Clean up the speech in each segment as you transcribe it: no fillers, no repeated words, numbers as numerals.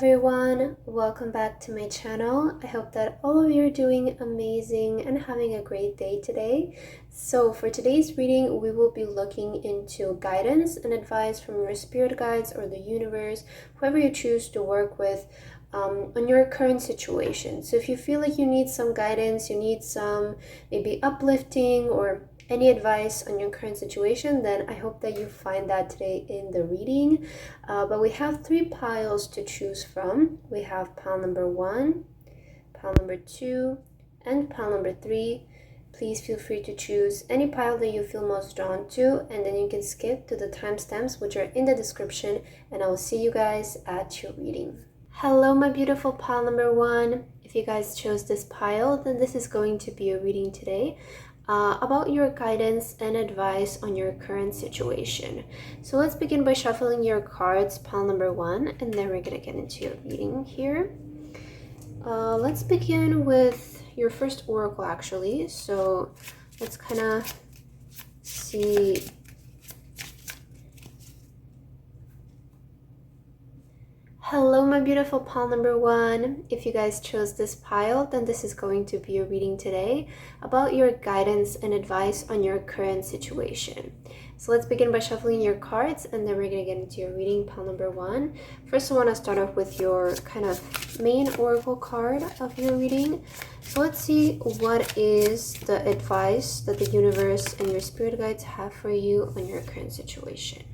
everyone, welcome back to my channel. I hope that all of you are doing amazing and having a great day today. So for today's reading, we will be looking into guidance and advice from your spirit guides or the universe, whoever you choose to work with on your current situation. So if you feel like you need some guidance, you need some maybe uplifting or any advice on your current situation, then I hope that you find that today in the reading. But we have 3 piles to choose from. We have pile number 1, pile number 2, and pile number 3. Please feel free to choose any pile that you feel most drawn to, and then you can skip to the timestamps which are in the description, and I will see you guys at your reading. Hello my beautiful pile number 1. If you guys chose this pile, then this is going to be a reading today about your guidance and advice on your current situation. So let's begin by shuffling your cards, pile number 1, and then we're gonna get into your reading here. Let's begin with your first oracle actually. So let's kind of see. Hello my beautiful pile number 1. If you guys chose this pile, then this is going to be a reading today about your guidance and advice on your current situation. So let's begin by shuffling your cards, and then we're going to get into your reading, pile number 1. First, I want to start off with your kind of main oracle card of your reading. So let's see what is the advice that the universe and your spirit guides have for you on your current situation.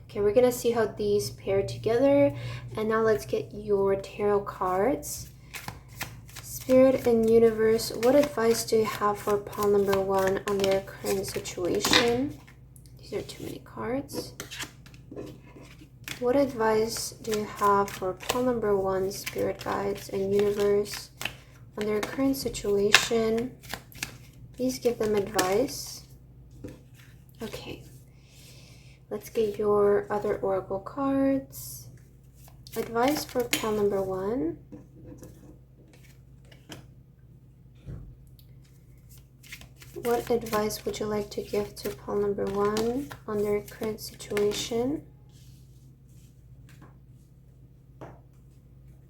Okay, we're gonna see how these pair together, and now let's get your tarot cards. Spirit and universe, what advice do you have for pile number 1 on their current situation? These are too many cards. What advice do you have for pile number 1, spirit guides and universe on their current situation? Please give them advice. Okay. Let's get your other oracle cards. Advice for pile number 1. What advice would you like to give to pile number 1 on their current situation? Let's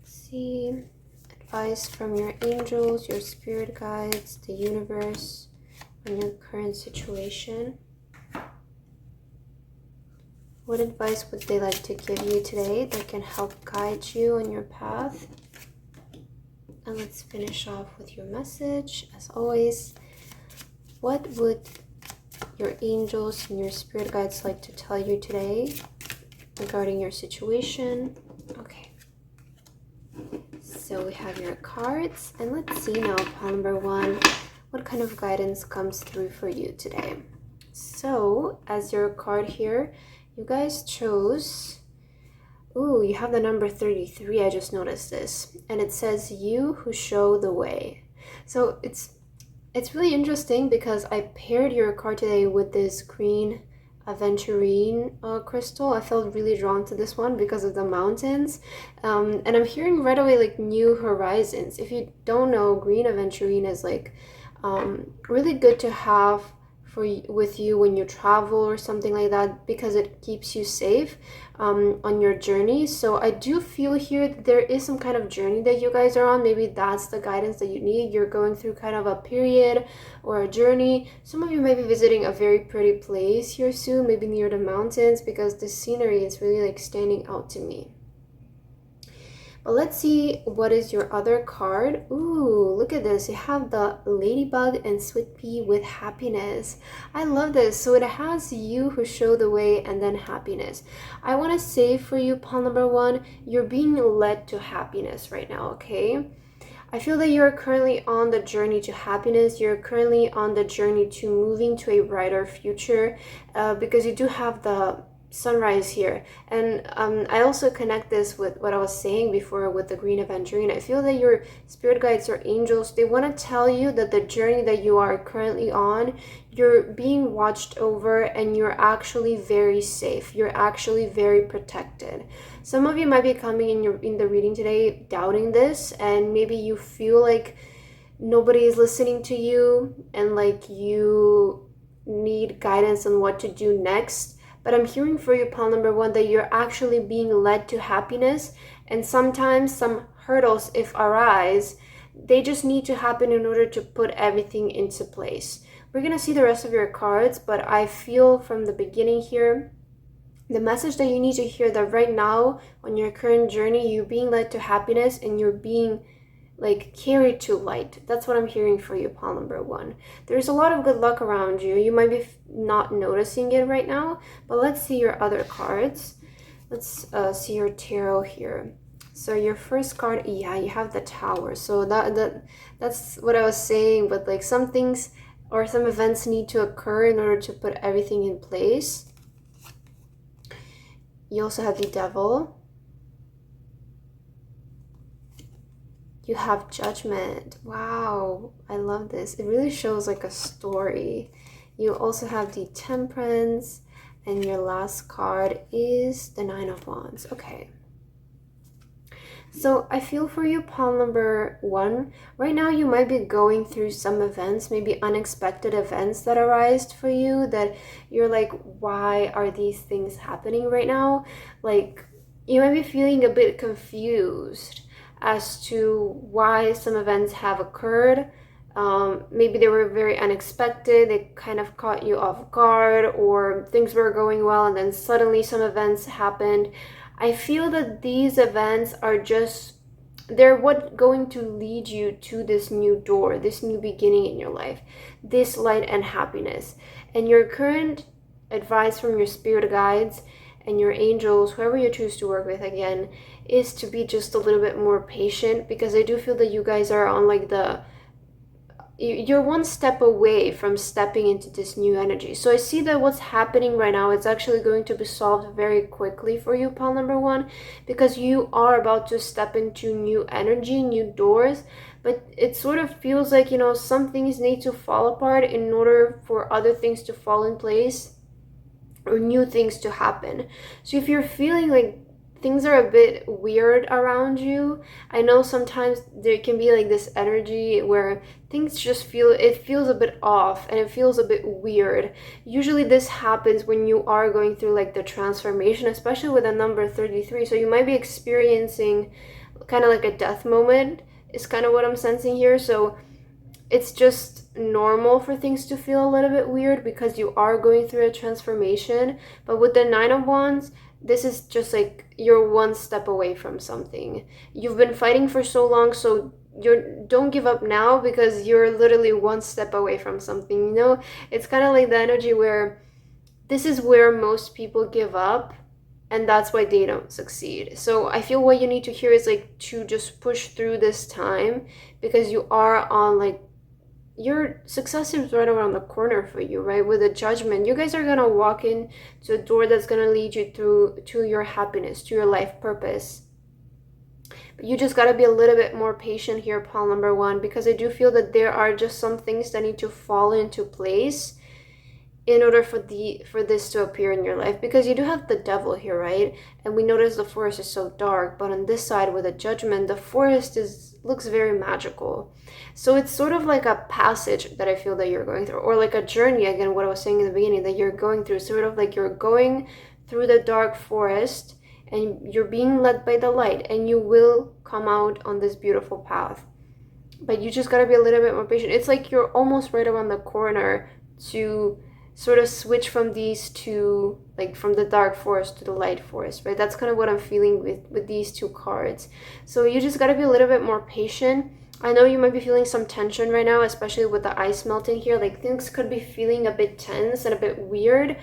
see. Advice from your angels, your spirit guides, the universe on your current situation. What advice would they like to give you today that can help guide you on your path? And let's finish off with your message. As always, what would your angels and your spirit guides like to tell you today regarding your situation? Okay. So we have your cards, and let's see now, pile number 1, what kind of guidance comes through for you today. So as your card here, you guys chose, you have the number 33, I just noticed this, and it says you who show the way. So it's really interesting because I paired your card today with this green aventurine crystal. I felt really drawn to this one because of the mountains, and I'm hearing right away like new horizons. If you don't know, green aventurine is like really good to have with you when you travel or something like that, because it keeps you safe on your journey. So I do feel here that there is some kind of journey that you guys are on. Maybe that's the guidance that you need. You're going through kind of a period or a journey. Some of you may be visiting a very pretty place here soon, maybe near the mountains, because the scenery is really like standing out to me. But let's see what is your other card. Ooh, look at this. You have the ladybug and sweet pea with happiness. I love this. So it has you who show the way and then happiness. I want to say for you, pile number 1, you're being led to happiness right now, okay? I feel that you're currently on the journey to happiness. You're currently on the journey to moving to a brighter future, because you do have the sunrise here. And I also connect this with what I was saying before with the green aventurine. I feel that your spirit guides or angels, they want to tell you that the journey that you are currently on, you're being watched over and you're actually very safe. You're actually very protected. Some of you might be coming in the reading today doubting this, and maybe you feel like nobody is listening to you and like you need guidance on what to do next. but I'm hearing for you, pile number one, that you're actually being led to happiness. And sometimes some hurdles, if arise, they just need to happen in order to put everything into place. We're going to see the rest of your cards, but I feel from the beginning here, the message that you need to hear, that right now on your current journey, you're being led to happiness and you're being like carried to light. That's what I'm hearing for you, pile number one. There's a lot of good luck around you. You might be not noticing it right now, but let's see your other cards. Let's see your tarot here. So your first card, yeah, you have the Tower. So that's what I was saying, but like some things or some events need to occur in order to put everything in place. You also have the Devil. You have Judgment. Wow, I love this. It really shows like a story. You also have the Temperance, and your last card is the Nine of Wands. Okay. So I feel for you, pile number one, right now you might be going through some events, maybe unexpected events that arise for you, that you're like, why are these things happening right now? Like, you might be feeling a bit confused as to why some events have occurred. Maybe they were very unexpected, they kind of caught you off guard, or things were going well and then suddenly some events happened. I feel that these events are just, they're what going to lead you to this new door, this new beginning in your life, this light and happiness. And your current advice from your spirit guides and your angels, whoever you choose to work with, again, is to be just a little bit more patient, because I do feel that you guys are on like you're one step away from stepping into this new energy. So I see that what's happening right now, it's actually going to be solved very quickly for you, pile number one, because you are about to step into new energy, new doors. But it sort of feels like, you know, some things need to fall apart in order for other things to fall in place or new things to happen. So if you're feeling like things are a bit weird around you, I know sometimes there can be like this energy where things just feels a bit off and it feels a bit weird. Usually this happens when you are going through like the transformation, especially with the number 33. So you might be experiencing kind of like a death moment, is kind of what I'm sensing here. So it's just normal for things to feel a little bit weird because you are going through a transformation. But with the Nine of Wands, this is just like you're one step away from something. You've been fighting for so long, so don't give up now, because you're literally one step away from something. You know, it's kind of like the energy where this is where most people give up, and that's why they don't succeed. So I feel what you need to hear is like to just push through this time, because you are on like, your success is right around the corner for you, right? With the Judgment, you guys are gonna walk in to a door that's gonna lead you through to your happiness, to your life purpose. But you just gotta be a little bit more patient here, pile number one, because I do feel that there are just some things that need to fall into place in order for this to appear in your life, because you do have the Devil here, right? And we notice the forest is so dark, but on this side with the Judgment, the forest looks very magical. So it's sort of like a passage that I feel that you're going through, or like a journey, again, what I was saying in the beginning, that you're going through, sort of like you're going through the dark forest and you're being led by the light, and you will come out on this beautiful path. But you just gotta be a little bit more patient. It's like you're almost right around the corner to sort of switch from these two, like from the dark forest to the light forest, right? That's kind of what I'm feeling with these two cards. So you just got to be a little bit more patient. I know you might be feeling some tension right now, especially with the ice melting here. Like things could be feeling a bit tense and a bit weird,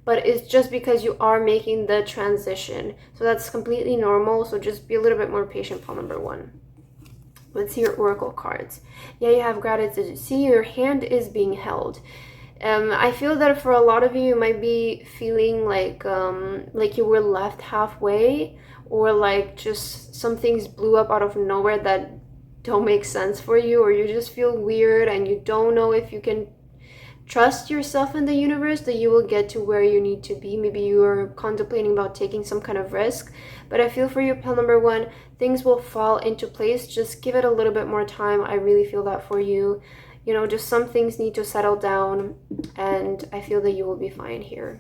but it's just because you are making the transition. So that's completely normal. So just be a little bit more patient, pile number one. Let's see your oracle cards. Yeah, you have gratitude. See, your hand is being held. I feel that for a lot of you, you might be feeling like you were left halfway, or like just some things blew up out of nowhere that don't make sense for you, or you just feel weird and you don't know if you can trust yourself in the universe that you will get to where you need to be. Maybe you are contemplating about taking some kind of risk, but I feel for you, pile number one, things will fall into place. Just give it a little bit more time. I really feel that for you. You know, just some things need to settle down, and I feel that you will be fine here.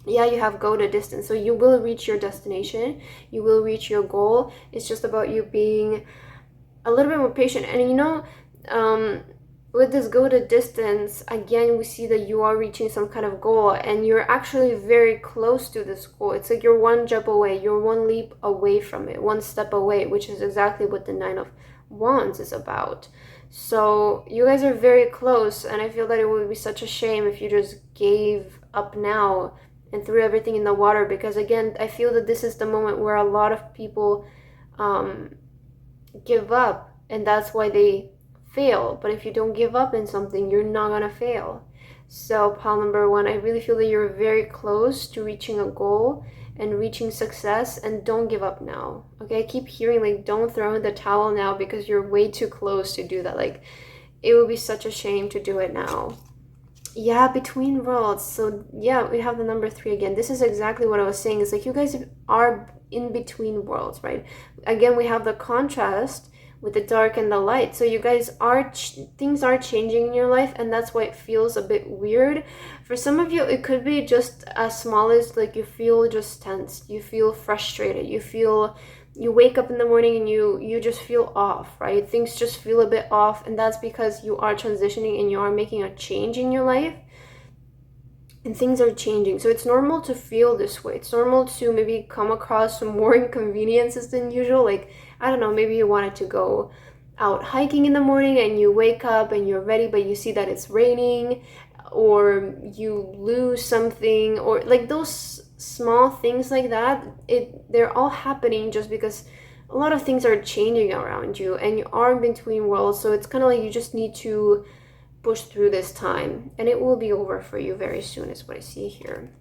yeah, you have go the distance. So you will reach your destination. You will reach your goal. It's just about you being a little bit more patient. And you know, with this go the distance, again, we see that you are reaching some kind of goal and you're actually very close to this goal. It's like you're one jump away, you're one leap away from it, one step away, which is exactly what the Nine of Wands is about. So you guys are very close, and I feel that it would be such a shame if you just gave up now and threw everything in the water, because again, I feel that this is the moment where a lot of people give up, and that's why they fail. But if you don't give up in something, you're not gonna fail. So pile number one, I really feel that you're very close to reaching a goal and reaching success, and don't give up now. Okay, I keep hearing like don't throw in the towel now because you're way too close to do that. Like it would be such a shame to do it now. Yeah, between worlds. So yeah, we have the number 3 again. This is exactly what I was saying. It's like you guys are in between worlds, right? Again, we have the contrast with the dark and the light. So you guys are things are changing in your life, and that's why it feels a bit weird. For some of you, it could be just as small as like you feel just tense, you feel frustrated, you wake up in the morning and you just feel off, right? Things just feel a bit off, and that's because you are transitioning and you are making a change in your life. And things are changing. So it's normal to feel this way. It's normal to maybe come across some more inconveniences than usual. Like, I don't know, maybe you wanted to go out hiking in the morning and you wake up and you're ready, but you see that it's raining, or you lose something, or like those small things like that. They're all happening just because a lot of things are changing around you and you are in between worlds. So it's kind of like you just need to push through this time, and it will be over for you very soon is what I see here.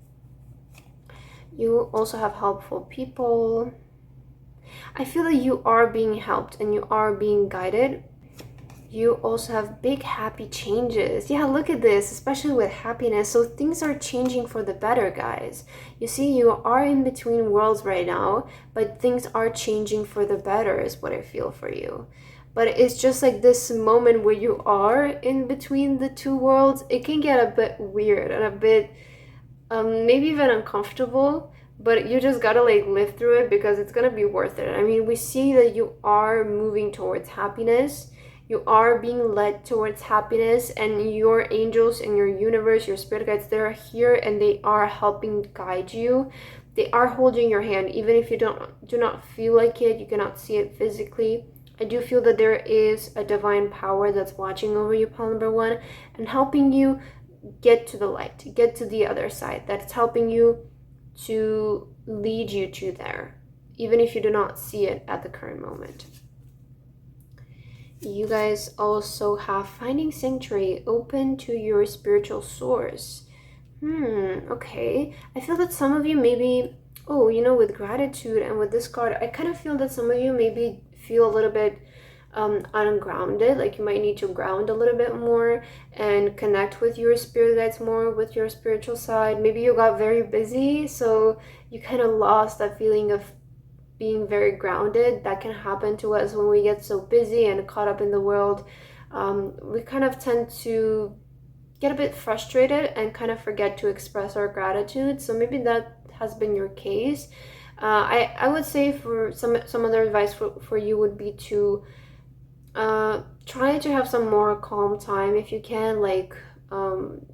You also have helpful people. I feel that you are being helped and you are being guided. You also have big happy changes. Yeah, look at this, especially with happiness. So things are changing for the better, guys. You see, you are in between worlds right now, but things are changing for the better is what I feel for you. But it's just like this moment where you are in between the two worlds, it can get a bit weird and a bit maybe even uncomfortable, but you just gotta like live through it because it's gonna be worth it. I mean, we see that you are moving towards happiness, you are being led towards happiness, and your angels and your universe, your spirit guides, they're here and they are helping guide you. They are holding your hand, even if you do not feel like it, you cannot see it physically. I do feel that there is a divine power that's watching over you, pile number one, and helping you get to the light, get to the other side. That's helping you to lead you to there, even if you do not see it at the current moment. You guys also have finding sanctuary, open to your spiritual source. Okay. I feel that some of you maybe, with gratitude and with this card, I kind of feel that some of you maybe feel a little bit ungrounded, like you might need to ground a little bit more and connect with your spirit guides more, with your spiritual side. Maybe you got very busy, so you kind of lost that feeling of being very grounded. That can happen to us when we get so busy and caught up in the world. We kind of tend to get a bit frustrated and kind of forget to express our gratitude. So maybe that has been your case. I would say for some other advice for you would be to try to have some more calm time if you can, like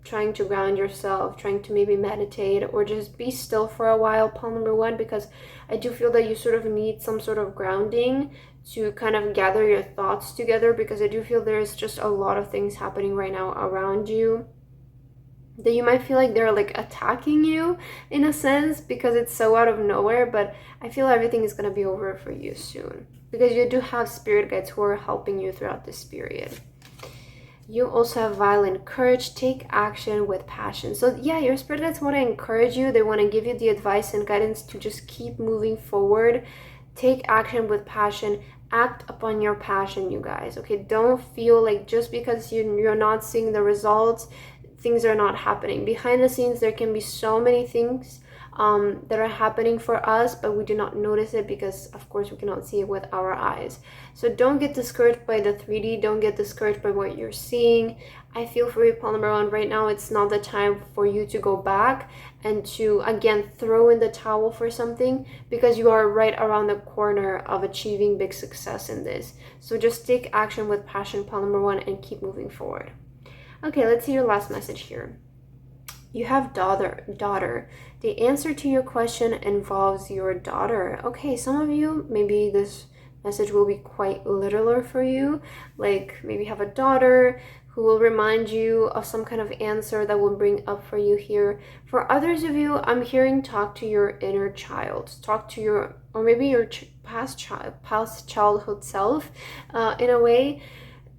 trying to ground yourself, trying to maybe meditate or just be still for a while, pile number one, because I do feel that you sort of need some sort of grounding to kind of gather your thoughts together, because I do feel there's just a lot of things happening right now around you that you might feel like they're like attacking you in a sense because it's so out of nowhere, but I feel everything is going to be over for you soon because you do have spirit guides who are helping you throughout this period. You also have violent courage, take action with passion. So yeah, your spirit guides want to encourage you. They want to give you the advice and guidance to just keep moving forward. Take action with passion. Act upon your passion, you guys. Okay, don't feel like just because you're not seeing the results, things are not happening. Behind the scenes, there can be so many things that are happening for us, but we do not notice it because, of course, we cannot see it with our eyes. So don't get discouraged by the 3D. Don't get discouraged by what you're seeing. I feel for you, pile number 1. Right now, it's not the time for you to go back and to, again, throw in the towel for something, because you are right around the corner of achieving big success in this. So just take action with passion, pile number 1, and keep moving forward. Okay, let's see your last message here. You have daughter. The answer to your question involves your daughter. Okay, some of you, maybe this message will be quite literal for you. Like maybe have a daughter who will remind you of some kind of answer that will bring up for you here. For others of you, I'm hearing talk to your inner child. Talk to your, or maybe your past childhood self in a way.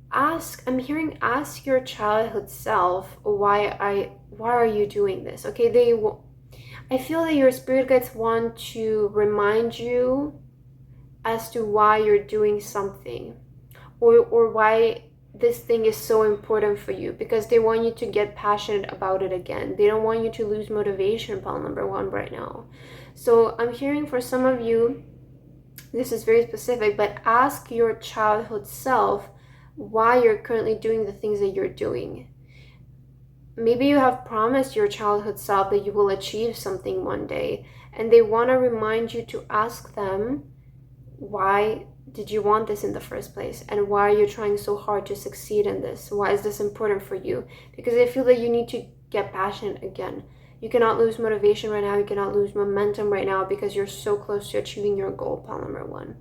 I'm hearing ask your childhood self, why are you doing this? Okay, I feel that your spirit guides want to remind you as to why you're doing something, or why this thing is so important for you, because they want you to get passionate about it again. They don't want you to lose motivation, pile number 1, right now. So I'm hearing for some of you, this is very specific, but ask your childhood self why you're currently doing the things that you're doing. Maybe you have promised your childhood self that you will achieve something one day, and they want to remind you to ask them, why did you want this in the first place? And why are you trying so hard to succeed in this? Why is this important for you? Because I feel that you need to get passionate again. You cannot lose motivation right now. You cannot lose momentum right now, because you're so close to achieving your goal, pile number 1.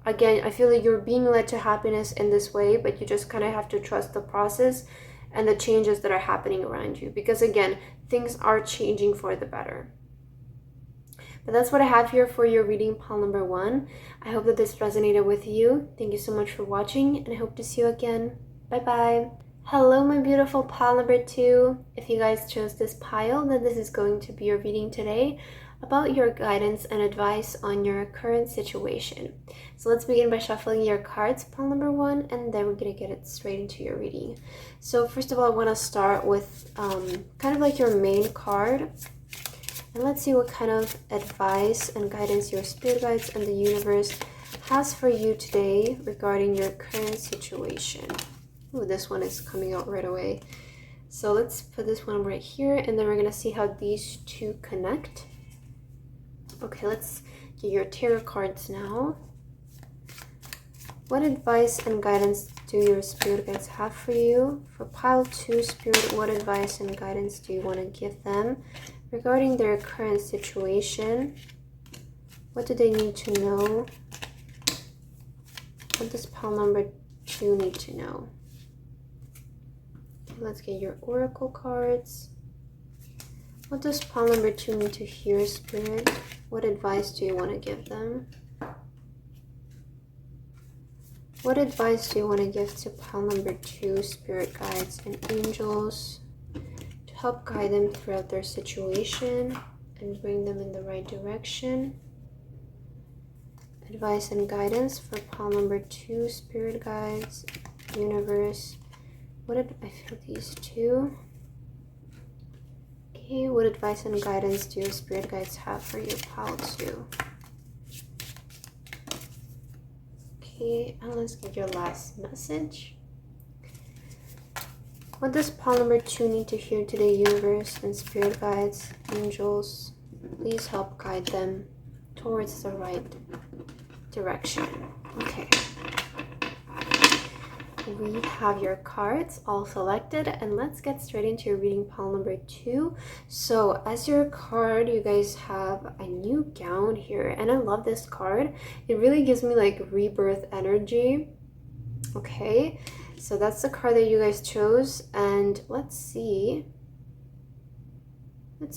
Again, I feel like you're being led to happiness in this way, but you just kind of have to trust the process and the changes that are happening around you, because again, things are changing for the better. But that's what I have here for your reading, pile number 1. I hope that this resonated with you. Thank you so much for watching, and I hope to see you again. Bye bye. Hello, my beautiful pile number 2. If you guys chose this pile, then this is going to be your reading today about your guidance and advice on your current situation. So let's begin by shuffling your cards, pile number 1, and then we're gonna get it straight into your reading. So first of all, I want to start with kind of like your main card, and let's see what kind of advice and guidance your spirit guides and the universe has for you today regarding your current situation. Ooh, this one is coming out right away. So let's put this one right here, and then we're gonna see how these two connect. Okay, let's get your tarot cards now. What advice and guidance do your spirit guides have for you? For pile 2, spirit, what advice and guidance do you want to give them regarding their current situation? What do they need to know? What does pile number 2 need to know? Okay, let's get your oracle cards. What does pile number 2 need to hear, spirit? What advice do you want to give them? What advice do you want to give to pile number 2, spirit guides and angels, to help guide them throughout their situation and bring them in the right direction? Advice and guidance for pile number 2, spirit guides, universe. What did I feel these two? Okay, what advice and guidance do your spirit guides have for you, pile 2? Okay, and let's get your last message. What does pile number 2 need to hear today, universe and spirit guides, angels? Please help guide them towards the right direction. Okay. We have your cards all selected, and let's get straight into your reading, pile number 2. So as your card, you guys have a new gown here, and I love this card. It really gives me like rebirth energy. Okay, so that's the card that you guys chose, and let's see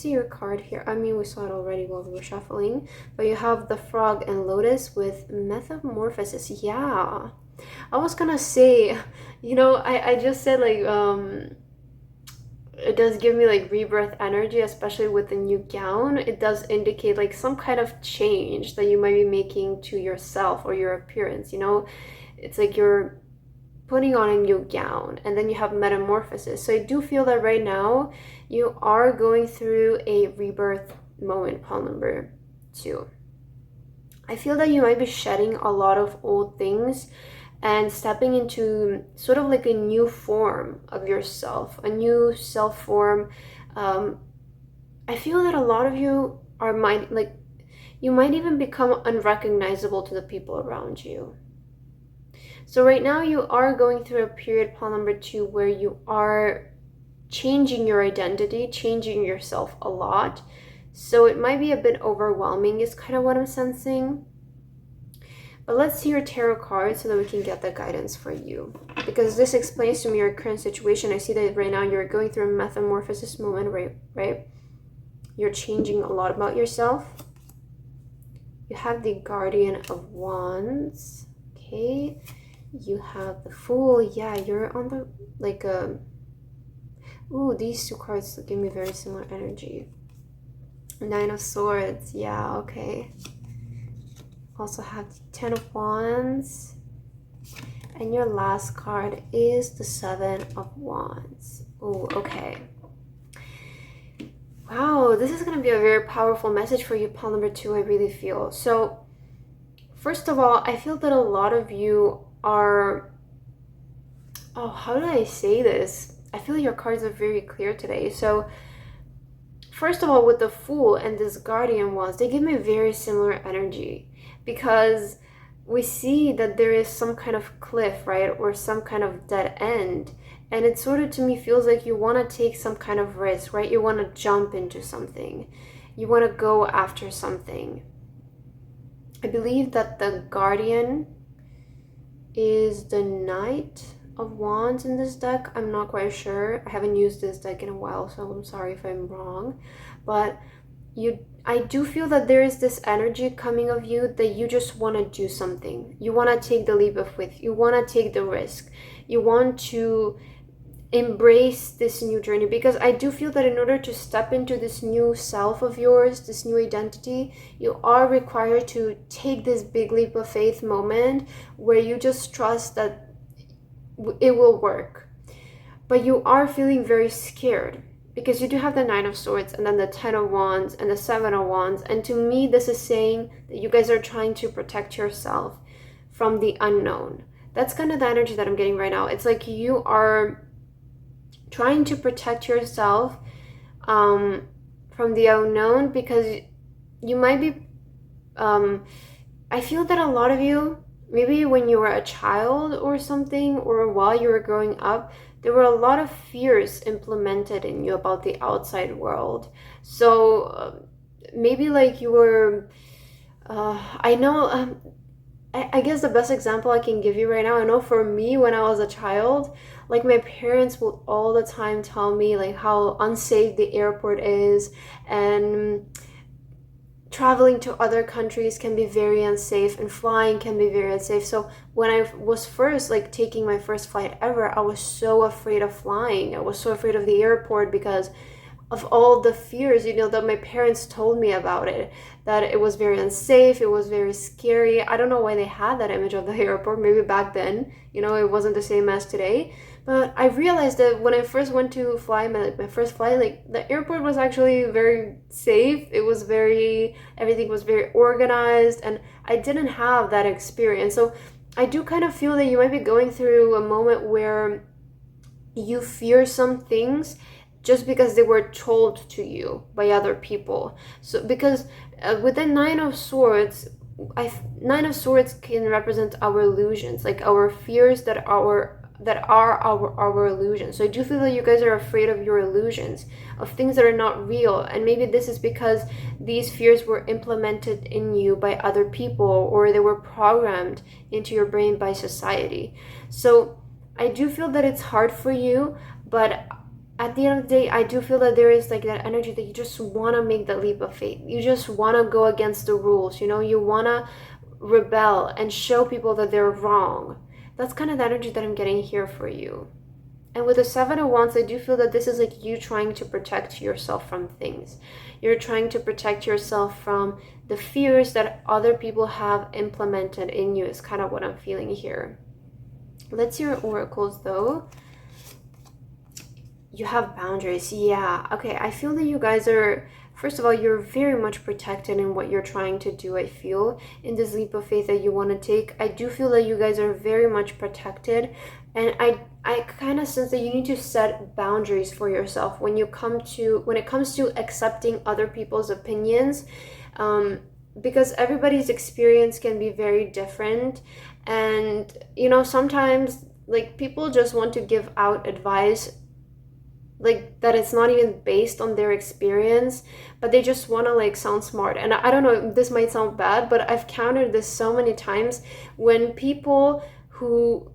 your card here. I mean, we saw it already while we were shuffling, but you have the frog and lotus with metamorphosis. Yeah, I was gonna say, you know, I just said like it does give me like rebirth energy, especially with the new gown. It does indicate like some kind of change that you might be making to yourself or your appearance, you know. It's like you're putting on a new gown, and then you have metamorphosis. So I do feel that right now you are going through a rebirth moment, pile number 2. I feel that you might be shedding a lot of old things and stepping into sort of like a new form of yourself, a new self form. I feel that a lot of you you might even become unrecognizable to the people around you. So right now you are going through a period, pile number 2, where you are changing your identity, changing yourself a lot. So it might be a bit overwhelming is kind of what I'm sensing. But let's see your tarot card so that we can get the guidance for you. Because this explains to me your current situation. I see that right now you're going through a metamorphosis moment, right? You're changing a lot about yourself. You have the Guardian of Wands. Okay. You have the Fool. Yeah, you're on the, like, ooh, these 2 cards give me very similar energy. 9 of Swords. Yeah, okay. Also have the 10 of Wands. And your last card is the 7 of Wands. Oh, okay. Wow, this is going to be a very powerful message for you, pile number 2, I really feel. So, first of all, I feel that a lot of you are... Oh, how do I say this? I feel your cards are very clear today. So, first of all, with the Fool and this Guardian Wands, they give me very similar energy. Because we see that there is some kind of cliff, right? Or some kind of dead end. And it sort of, to me, feels like you want to take some kind of risk, right? You want to jump into something. You want to go after something. I believe that the Guardian is the Knight of Wands in this deck. I'm not quite sure. I haven't used this deck in a while, so I'm sorry if I'm wrong. But I do feel that there is this energy coming of you that you just want to do something. You want to take the leap of faith. You want to take the risk. You want to embrace this new journey, because I do feel that in order to step into this new self of yours, this new identity, you are required to take this big leap of faith moment where you just trust that it will work. But you are feeling very scared, because you do have the 9 of Swords and then the 10 of Wands and the 7 of Wands. And to me, this is saying that you guys are trying to protect yourself from the unknown. That's kind of the energy that I'm getting right now. It's like you are trying to protect yourself from the unknown, because you might be... I feel that a lot of you, maybe when you were a child or something, or while you were growing up, there were a lot of fears implemented in you about the outside world. So maybe like you were, I know, I guess the best example I can give you right now, I know for me when I was a child, like my parents would all the time tell me like how unsafe the airport is, and traveling to other countries can be very unsafe, and flying can be very unsafe. So when I was first like taking my first flight ever, I was so afraid of flying. I was so afraid of the airport because of all the fears, you know, that my parents told me about it, that it was very unsafe, it was very scary. I don't know why they had that image of the airport. Maybe back then, you know, it wasn't the same as today. But I realized that when I first went to fly my first flight, like the airport was actually very safe. It was everything was very organized, and I didn't have that experience. So I do kind of feel that you might be going through a moment where you fear some things just because they were told to you by other people. So because with the 9 of Swords, 9 of Swords can represent our illusions, like our fears that are our illusions. So I do feel that you guys are afraid of your illusions, of things that are not real. And maybe this is because these fears were implemented in you by other people, or they were programmed into your brain by society. So I do feel that it's hard for you, but at the end of the day, I do feel that there is like that energy that you just want to make the leap of faith. You just want to go against the rules, you know, you want to rebel and show people that they're wrong. That's kind of the energy that I'm getting here for you. And with the 7 of Wands, I do feel that this is like you trying to protect yourself from things. You're trying to protect yourself from the fears that other people have implemented in you, is kind of what I'm feeling here. Let's see your oracles though. You have boundaries. Yeah, okay. I feel that you guys are first of all, you're very much protected in what you're trying to do. I feel in this leap of faith that you want to take, I do feel that you guys are very much protected, and I kind of sense that you need to set boundaries for yourself when it comes to accepting other people's opinions, because everybody's experience can be very different, and you know, sometimes like people just want to give out advice like that it's not even based on their experience, but they just want to like sound smart. And I don't know, this might sound bad, but I've countered this so many times when people who,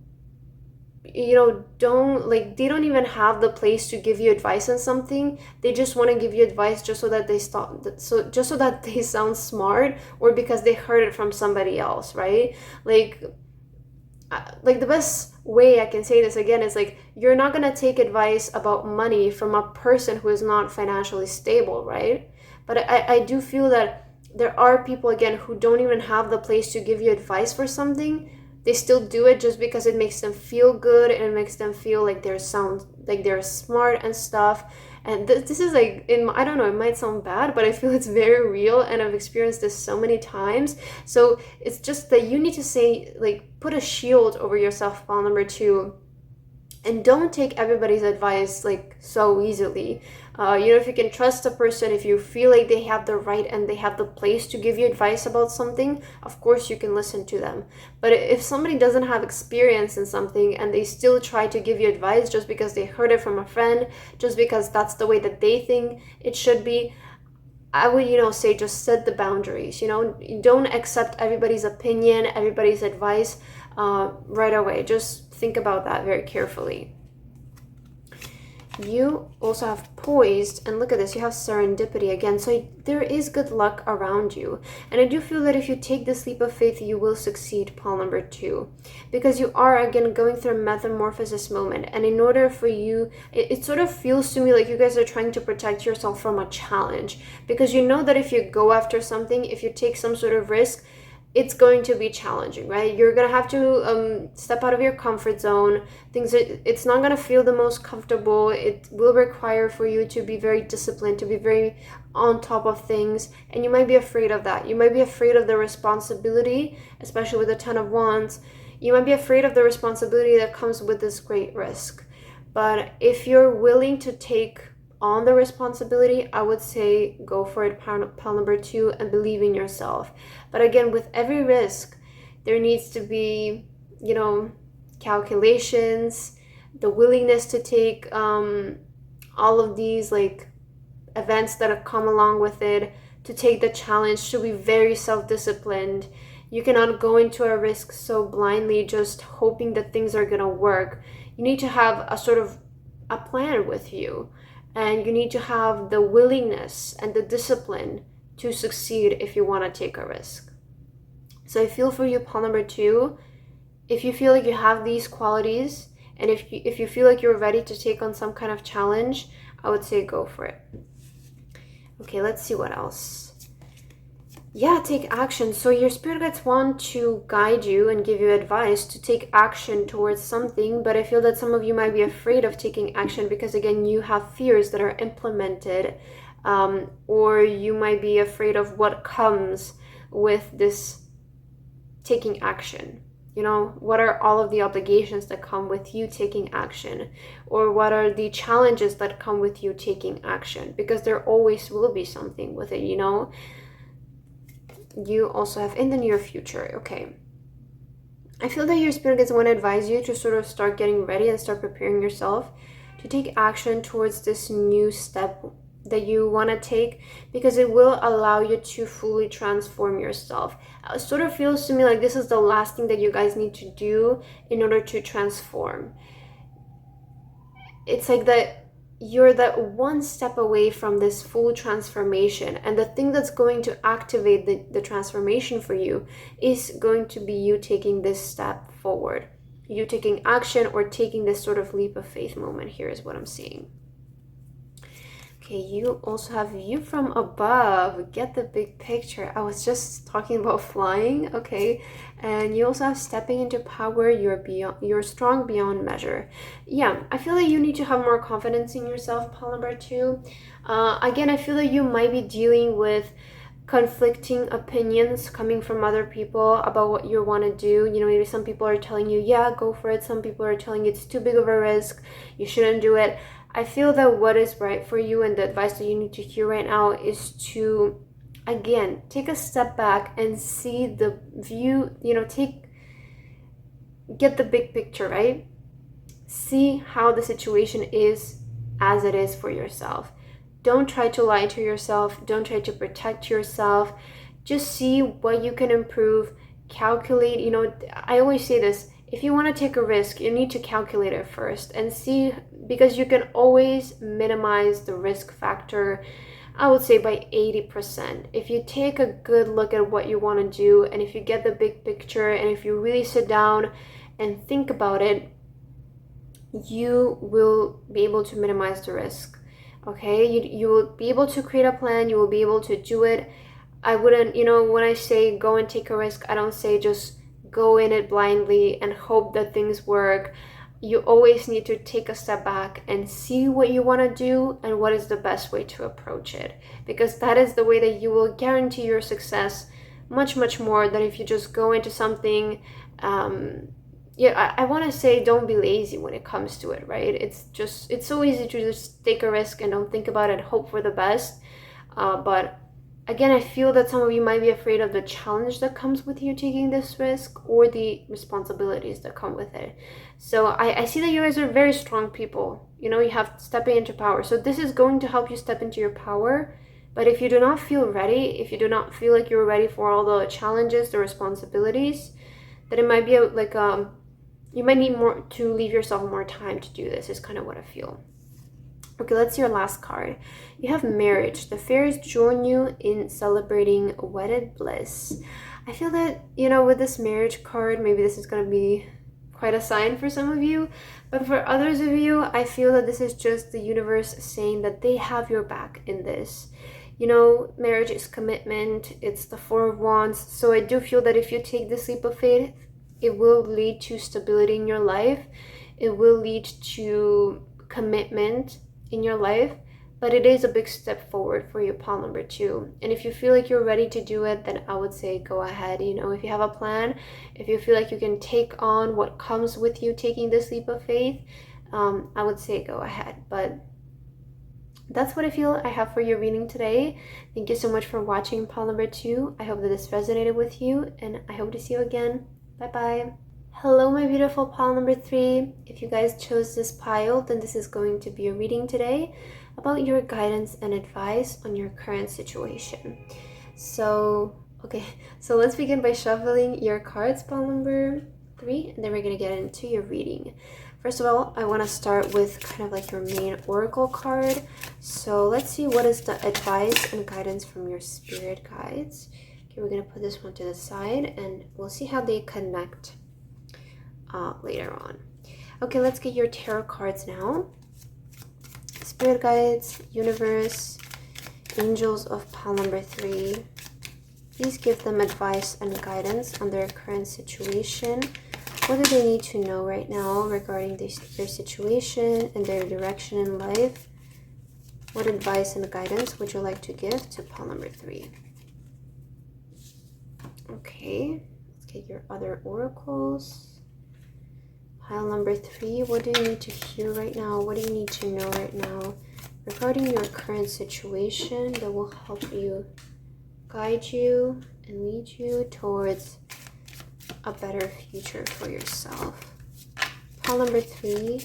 you know, they don't even have the place to give you advice on something, they just want to give you advice just so that just so that they sound smart, or because they heard it from somebody else, right? Like the best way I can say this again is like, you're not going to take advice about money from a person who is not financially stable, right? But I do feel that there are people, again, who don't even have the place to give you advice for something. They still do it just because it makes them feel good, and it makes them feel like they're smart and stuff. And this is like, I don't know, it might sound bad, but I feel it's very real, and I've experienced this so many times. So it's just that you need to say, like, put a shield over yourself, pile number 2, and don't take everybody's advice like so easily. You know, if you can trust a person, if you feel like they have the right and they have the place to give you advice about something, of course you can listen to them. But if somebody doesn't have experience in something and they still try to give you advice just because they heard it from a friend, just because that's the way that they think it should be, I would, you know, say just set the boundaries. You know, don't accept everybody's opinion, everybody's advice right away. Just think about that very carefully. You also have poised, and look at this, you have serendipity again, so there is good luck around you. And I do feel that if you take this leap of faith, you will succeed, pile number 2, because you are again going through a metamorphosis moment. And in order for you, it sort of feels to me like you guys are trying to protect yourself from a challenge, because you know that if you go after something, if you take some sort of risk, it's going to be challenging, right? You're gonna have to step out of your comfort zone. It's not gonna feel the most comfortable. It will require for you to be very disciplined, to be very on top of things, and you might be afraid of that. You might be afraid of the responsibility, especially with the 10 of Wands. You might be afraid of the responsibility that comes with this great risk. But if you're willing to take on the responsibility, I would say go for it, pile number 2, and believe in yourself. But again, with every risk, there needs to be, you know, calculations, the willingness to take all of these like events that have come along with it, to take the challenge, to be very self-disciplined. You cannot go into a risk so blindly, just hoping that things are gonna work. You need to have a sort of a plan with you. And you need to have the willingness and the discipline to succeed if you want to take a risk. So I feel for you, pile number 2, if you feel like you have these qualities, and if you feel like you're ready to take on some kind of challenge, I would say go for it. Okay, let's see what else. Yeah, take action. So your spirit guides want to guide you and give you advice to take action towards something, but I feel that some of you might be afraid of taking action because, again, you have fears that are implemented, or you might be afraid of what comes with this taking action. You know, what are all of the obligations that come with you taking action? Or what are the challenges that come with you taking action? Because there always will be something with it, you know? You also have in the near future. Okay, I feel that your spirit guides want to advise you to sort of start getting ready and start preparing yourself to take action towards this new step that you want to take, because it will allow you to fully transform yourself. It sort of feels to me like this is the last thing that you guys need to do in order to transform. It's like that you're that one step away from this full transformation, and the thing that's going to activate the transformation for you is going to be you taking this step forward, you taking action, or taking this sort of leap of faith moment here is what I'm seeing. Okay, you also have view from above. Get the big picture. I was just talking about flying, okay? And you also have stepping into power. You're strong beyond measure. Yeah, I feel like you need to have more confidence in yourself, pile number 2. Again, I feel like you might be dealing with conflicting opinions coming from other people about what you want to do. You know, maybe some people are telling you, yeah, go for it. Some people are telling you it's too big of a risk, you shouldn't do it. I feel that what is right for you and the advice that you need to hear right now is to, again, take a step back and see the view, you know, get the big picture, right? See how the situation is as it is for yourself. Don't try to lie to yourself. Don't try to protect yourself. Just see what you can improve. Calculate, you know, I always say this, if you want to take a risk, you need to calculate it first and see, because you can always minimize the risk factor, I would say by 80%. If you take a good look at what you want to do, and if you get the big picture, and if you really sit down and think about it, you will be able to minimize the risk. Okay, you will be able to create a plan, you will be able to do it. I wouldn't, you know, when I say go and take a risk, I don't say just go in it blindly and hope that things work. You always need to take a step back and see what you want to do and what is the best way to approach it, because that is the way that you will guarantee your success much more than if you just go into something. Yeah, I want to say don't be lazy when it comes to it, right? It's so easy to just take a risk and don't think about it, hope for the best. But again, I feel that some of you might be afraid of the challenge that comes with you taking this risk, or the responsibilities that come with it. So I see that you guys are very strong people. You know, you have stepping into power. So this is going to help you step into your power. But if you do not feel ready, if you do not feel like you're ready for all the challenges, the responsibilities, then it might be you might need more to leave yourself more time to do this, is kind of what I feel. Okay, let's see your last card. You have marriage. The fairies join you in celebrating wedded bliss. I feel that, you know, with this marriage card, maybe this is going to be quite a sign for some of you. But for others of you, I feel that this is just the universe saying that they have your back in this. You know, marriage is commitment. It's the Four of Wands. So I do feel that if you take this leap of faith, it will lead to stability in your life. It will lead to commitment in your life, but it is a big step forward for you, pile number 2. And if you feel like you're ready to do it, then I would say go ahead. You know, if you have a plan, if you feel like you can take on what comes with you taking this leap of faith, I would say go ahead. But that's what I feel I have for your reading today. Thank you so much for watching pile number 2. I hope that this resonated with you, and I hope to see you again. Bye-bye. Hello, my beautiful pile number 3. If you guys chose this pile, then this is going to be a reading today about your guidance and advice on your current situation. So let's begin by shuffling your cards, pile number 3, and then we're going to get into your reading. First of all, I want to start with kind of like your main oracle card. So let's see what is the advice and guidance from your spirit guides. We're going to put this one to the side and we'll see how they connect later on. Okay, let's get your tarot cards now. Spirit guides, universe, angels of pile number 3. Please give them advice and guidance on their current situation. What do they need to know right now regarding their situation and their direction in life? What advice and guidance would you like to give to pile number 3? Okay, let's get your other oracles. Pile number 3, what do you need to hear right now? What do you need to know right now regarding your current situation that will help you, guide you, and lead you towards a better future for yourself? Pile number 3,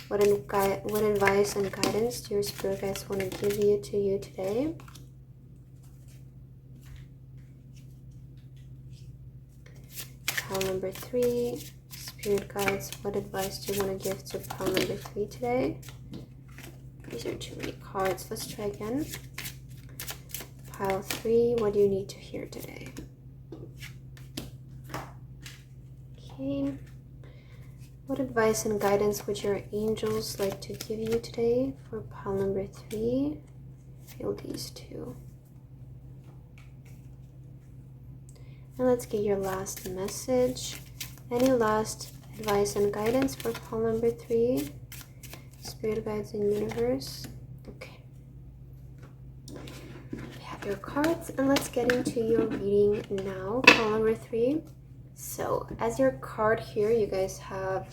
what advice and guidance do your spirit guides want to give to you today? Pile number 3, spirit guides, what advice do you want to give to pile number 3 today? These are too many cards. Let's try again. Pile 3, what do you need to hear today? Okay. What advice and guidance would your angels like to give you today for pile number 3? feel these two. And let's get your last message. Any last advice and guidance for pile number 3? Spirit guides and universe. Okay. We have your cards, and let's get into your reading now. Pile number 3. So, as your card here, you guys have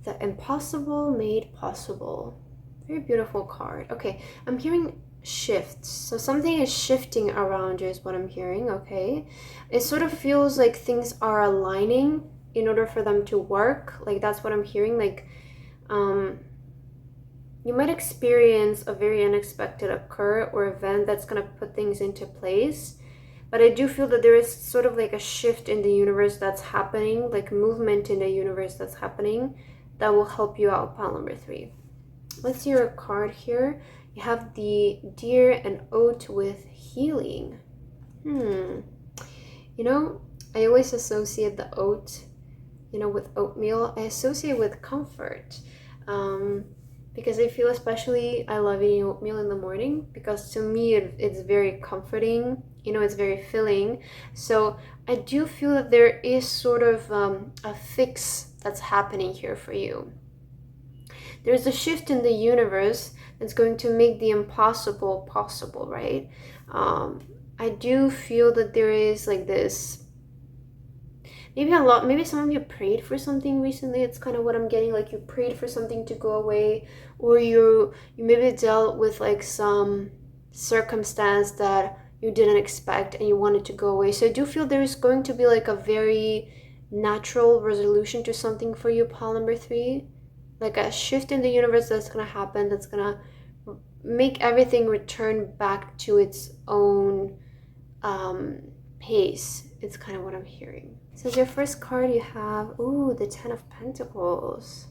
the impossible made possible. Very beautiful card. Okay, I'm hearing shifts. So something is shifting around you is what I'm hearing, okay? It sort of feels like things are aligning in order for them to work. Like that's what I'm hearing. Like you might experience a very unexpected occur or event that's going to put things into place. But I do feel that there is sort of like a shift in the universe that's happening, like movement in the universe that's happening that will help you out, pile number 3. Let's see your card here. You have the deer and oat with healing. You know, I always associate the oat, you know, with oatmeal. I associate with comfort. Because I feel, especially I love eating oatmeal in the morning, because to me it's very comforting, you know, it's very filling. So I do feel that there is sort of a fix that's happening here for you. There's a shift in the universe that's going to make the impossible possible, right? I do feel that there is like this, maybe some of you prayed for something recently. It's kind of what I'm getting, like you prayed for something to go away, or you maybe dealt with like some circumstance that you didn't expect and you wanted to go away. So I do feel there's going to be like a very natural resolution to something for you, pile number 3. Like a shift in the universe that's going to happen, that's going to make everything return back to its own pace. It's kind of what I'm hearing. So as your first card, you have, the 10 of Pentacles.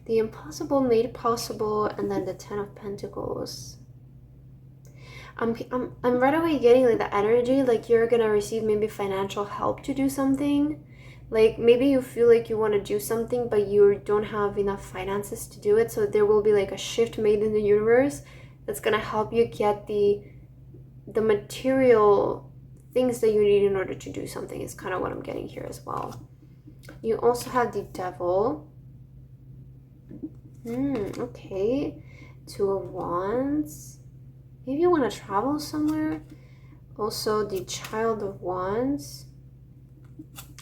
The impossible made possible, and then the 10 of Pentacles. I'm right away getting like the energy, like you're going to receive maybe financial help to do something. Like maybe you feel like you want to do something, but you don't have enough finances to do it. So there will be like a shift made in the universe that's going to help you get the material things that you need in order to do something, is kind of what I'm getting here as well. You also have the Devil. Okay. 2 of Wands. Maybe you want to travel somewhere. Also the Child of Wands.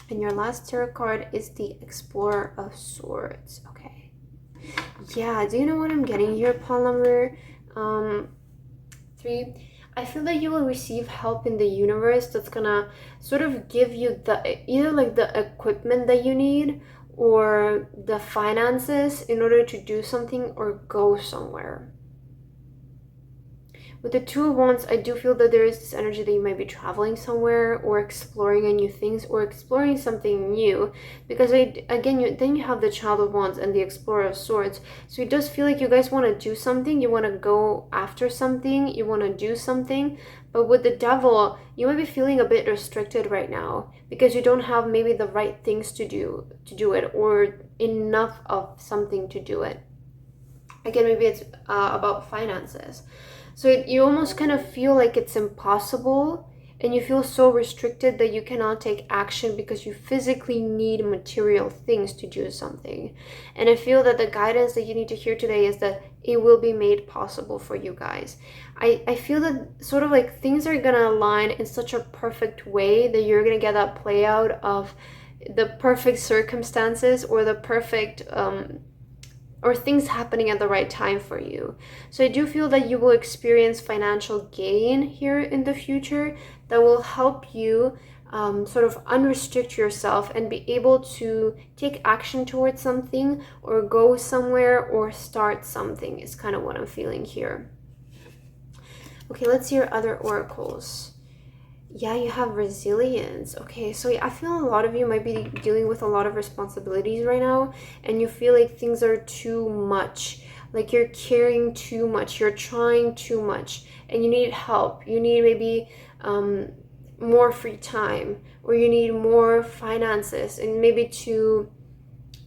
And your last tarot card is the Explorer of Swords. Okay. Yeah, do you know what I'm getting here, pile number 3? I feel that you will receive help in the universe that's gonna sort of give you either like the equipment that you need or the finances in order to do something or go somewhere. With the 2 of Wands, I do feel that there is this energy that you might be traveling somewhere or exploring new things or exploring something new. Because then you have the Child of Wands and the Explorer of Swords. So it does feel like you guys want to do something. You want to go after something. You want to do something. But with the Devil, you might be feeling a bit restricted right now because you don't have maybe the right things to do it, or enough of something to do it. Again, maybe it's about finances. So you almost kind of feel like it's impossible, and you feel so restricted that you cannot take action because you physically need material things to do something. And I feel that the guidance that you need to hear today is that it will be made possible for you guys. I feel that sort of like things are gonna align in such a perfect way that you're gonna get that play out of the perfect circumstances or the perfect or things happening at the right time for you. So I do feel that you will experience financial gain here in the future that will help you sort of unrestrict yourself and be able to take action towards something or go somewhere or start something, is kind of what I'm feeling here. Okay, let's see your other oracles. Yeah, you have resilience. Okay, so I feel a lot of you might be dealing with a lot of responsibilities right now, and you feel like things are too much, like you're carrying too much, you're trying too much, and you need help. You need maybe more free time, or you need more finances, and maybe to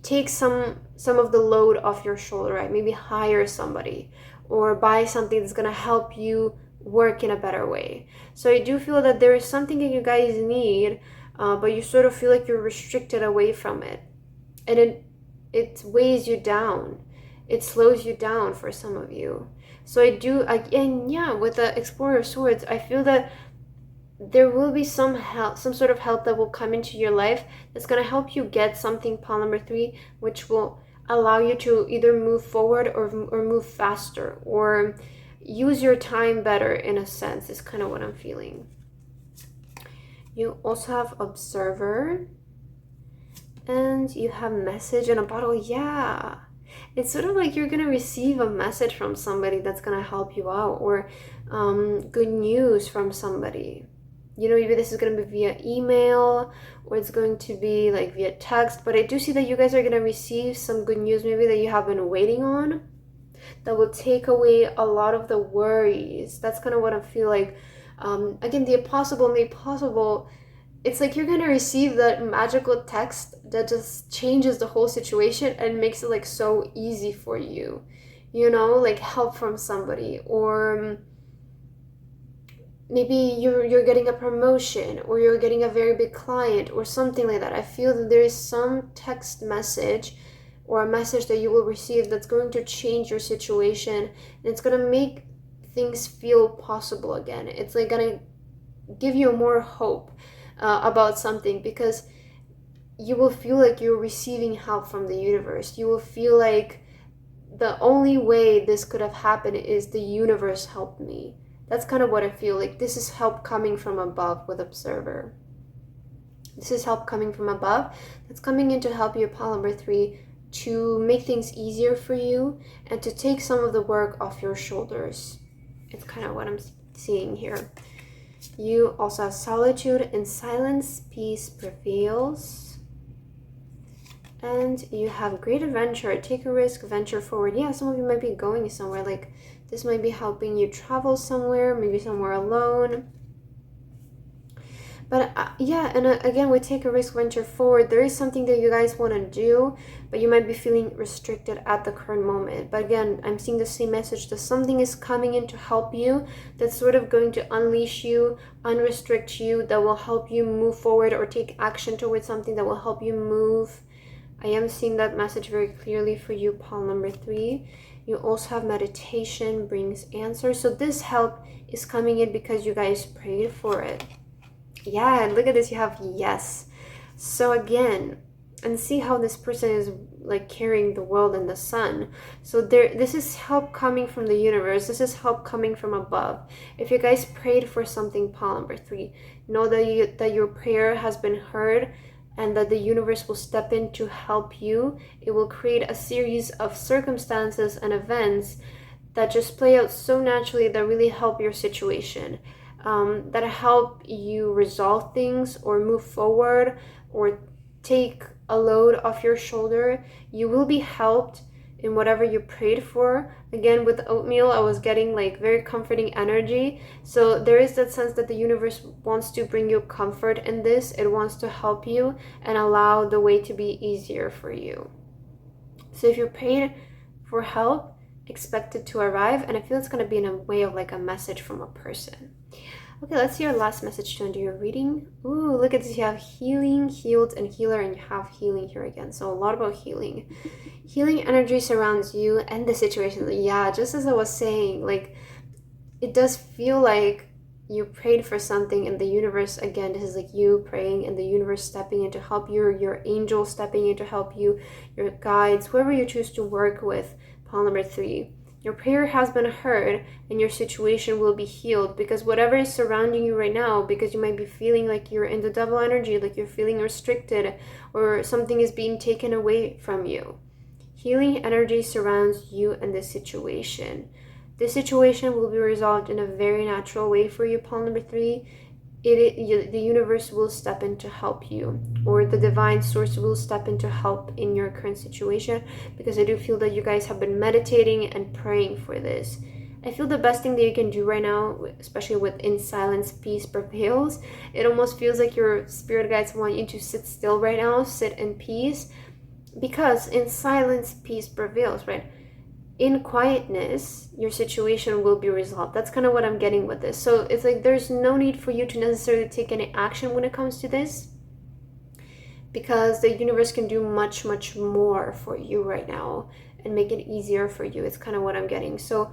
take some of the load off your shoulder, right? Maybe hire somebody, or buy something that's going to help you work in a better way. So I do feel that there is something that you guys need, but you sort of feel like you're restricted away from it, and it weighs you down. It slows you down for some of you. So and yeah, with the Explorer of Swords, I feel that there will be some help, some sort of help that will come into your life that's going to help you get something, pile number 3, which will allow you to either move forward or move faster, or use your time better, in a sense, is kind of what I'm feeling. You also have Observer, and you have Message in a Bottle. Yeah, it's sort of like you're going to receive a message from somebody that's going to help you out, or good news from somebody. You know, maybe this is going to be via email, or it's going to be like via text, but I do see that you guys are going to receive some good news, maybe that you have been waiting on, that will take away a lot of the worries. That's kind of what I feel like. Again, the impossible made possible. It's like you're going to receive that magical text that just changes the whole situation and makes it like so easy for you, you know, like help from somebody, or maybe you're getting a promotion, or you're getting a very big client, or something like that. I feel that there is some text message or a message that you will receive that's going to change your situation, and it's going to make things feel possible again. It's like going to give you more hope about something, because you will feel like you're receiving help from the universe. You will feel like the only way this could have happened is the universe helped me. That's kind of what I feel like. This is help coming from above with Observer. This is help coming from above that's coming in to help you, pile number 3, to make things easier for you and to take some of the work off your shoulders. It's kind of what I'm seeing here. You also have Solitude and Silence, Peace Prevails. And you have Great Adventure, Take a Risk, Venture Forward. Yeah, some of you might be going somewhere, like this might be helping you travel somewhere, maybe somewhere alone. But yeah, and again, with Take a Risk, Venture Forward, there is something that you guys want to do, but you might be feeling restricted at the current moment. But again, I'm seeing the same message, that something is coming in to help you, that's sort of going to unleash you, unrestrict you, that will help you move forward or take action towards something that will help you move. I am seeing that message very clearly for you, pile number 3. You also have Meditation brings answers. So this help is coming in because you guys prayed for it. Yeah, and look at this, you have Yes. So again, and see how this person is like carrying the world and the sun. So this is help coming from the universe. This is help coming from above. If you guys prayed for something, pile number 3, know that your prayer has been heard, and that the universe will step in to help you. It will create a series of circumstances and events that just play out so naturally, that really help your situation, that help you resolve things or move forward or take a load off your shoulder. You will be helped in whatever you prayed for. Again, with oatmeal, I was getting like very comforting energy. So there is that sense that the universe wants to bring you comfort in this. It wants to help you and allow the way to be easier for you. So if you prayed for help, expect it to arrive. And I feel it's going to be in a way of like a message from a person. Okay, let's see your last message to end your reading. Ooh, look at this. You have Healing, Healed, and Healer, and you have Healing here again. So a lot about healing. Healing energy surrounds you and the situation. Yeah, just as I was saying, like, it does feel like you prayed for something, and the universe, again, this is like you praying and the universe stepping in to help you, your angel stepping in to help you, your guides, whoever you choose to work with, pile number 3. Your prayer has been heard and your situation will be healed, because whatever is surrounding you right now, because you might be feeling like you're in the double energy, like you're feeling restricted or something is being taken away from you. Healing energy surrounds you and this situation. This situation will be resolved in a very natural way for you, pile number 3. The universe will step in to help you, or the divine source will step in to help in your current situation, because I do feel that you guys have been meditating and praying for this. I feel the best thing that you can do right now, especially with In Silence, Peace Prevails, it almost feels like your spirit guides want you to sit still right now, sit in peace, because in silence, peace prevails, right? in quietness, your situation will be resolved. That's kind of what I'm getting with this. So it's like there's no need for you to necessarily take any action when it comes to this, because the universe can do much, much more for you right now and make it easier for you. It's kind of what I'm getting. So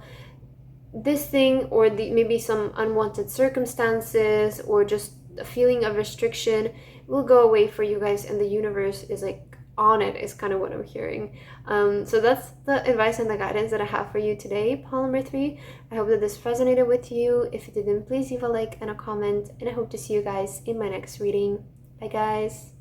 this thing, or maybe some unwanted circumstances or just a feeling of restriction, will go away for you guys, and the universe is like on it, is kind of what I'm hearing. So that's the advice and the guidance that I have for you today, pile number 3. I hope that this resonated with you. If it didn't, please leave a like and a comment, and I hope to see you guys in my next reading. Bye guys.